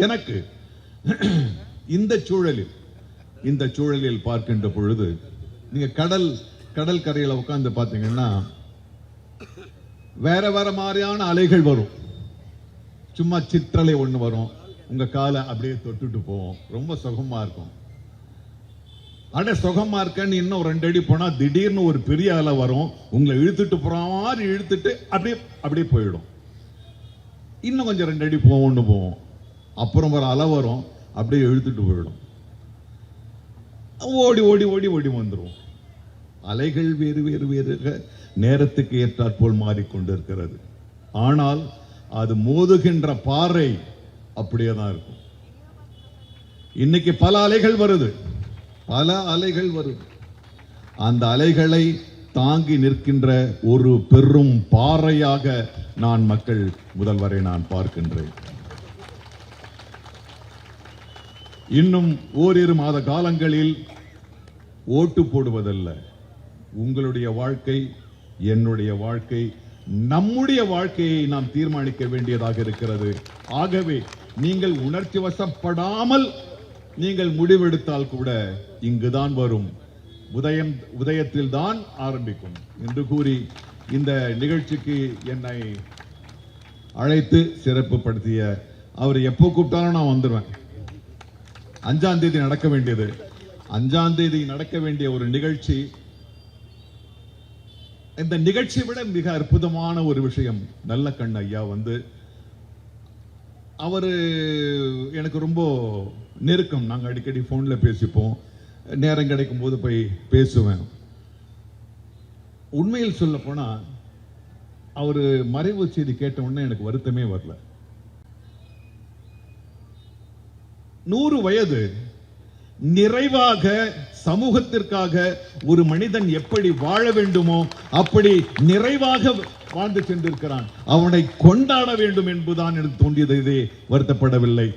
எனக்கு இந்த சூழலில் பார்க்கின்ற பொழுது நீங்க கடல் கரையில உட்கார்ந்து பாத்தீங்கன்னா வேற வேற மாதிரியான அலைகள் வரும். சும்மா சிற்றலை ஒண்ணு வரும், உங்க காலை அப்படியே தொட்டுட்டு போவோம், ரொம்ப சுகமா இருக்கும். சுகமா இருக்கன்னு இன்னும் 2 அடி போனா திடீர்னு ஒரு பெரிய அலை வரும், உங்களை இழுத்துட்டு போற மாதிரி இழுத்துட்டு அப்படியே போயிடும். இன்னும் கொஞ்சம் 2 அடி போவோம், அப்புறம் ஒரு அலை வரும், அப்படியே இழுத்துட்டு போயிடும். ஓடி ஓடி ஓடி ஓடி வந்துடும். அலைகள் வேறு வேறு வேறு நேரத்துக்கு ஏற்றாற்போல் மாறிக்கொண்டிருக்கிறது. ஆனால் அது மோதுகின்ற பாறை அப்படியே தான் இருக்கும். இன்னைக்கு பல அலைகள் வருது. அந்த அலைகளை தாங்கி நிற்கின்ற ஒரு பெரும் பாறையாக நான் மக்கள் முதல்வரை நான் பார்க்கின்றேன். இன்னும் ஓரிரு மாத காலங்களில் ஓட்டு போடுவதல்ல, உங்களுடைய வாழ்க்கை, என்னுடைய வாழ்க்கை, நம்முடைய வாழ்க்கையை நாம் தீர்மானிக்க வேண்டியதாக இருக்கிறது. ஆகவே நீங்கள் உணர்ச்சி வசப்படாமல் நீங்கள் முடிவெடுத்தால் கூட இங்குதான் வரும், உதயத்தில் தான் ஆரம்பிக்கும் என்று கூறி இந்த நிகழ்ச்சிக்கு என்னை அழைத்து சிறப்பு படுத்திய அவர் எப்போ கூப்பிட்டாலும் நான் வந்துடுவேன். 5ஆம் தேதி நடக்க வேண்டியது, 5ஆம் தேதி நடக்க வேண்டிய ஒரு நிகழ்ச்சி. இந்த நிகழ்ச்சியை விட மிக அற்புதமான ஒரு விஷயம், நல்லக்கண் ஐயா வந்து அவரு எனக்கு ரொம்ப நெருக்கம். நாங்க அடிக்கடி போன்ல பேசிப்போம், நேரம் கிடைக்கும் போது போய் பேசுவேன். உண்மையில் சொல்ல போனா அவரு மறைவு செய்தி கேட்ட உடனே எனக்கு வருத்தமே வரல. 100 வயது நிறைவாக சமூகத்திற்காக ஒரு மனிதன் எப்படி வாழ வேண்டுமோ அப்படி நிறைவாக வாழ்ந்து சென்றிருக்கிறான். அவனை கொண்டாட வேண்டும் என்பதுதான் எனக்கு தோன்றியது. வருத்தப்படவில்லை.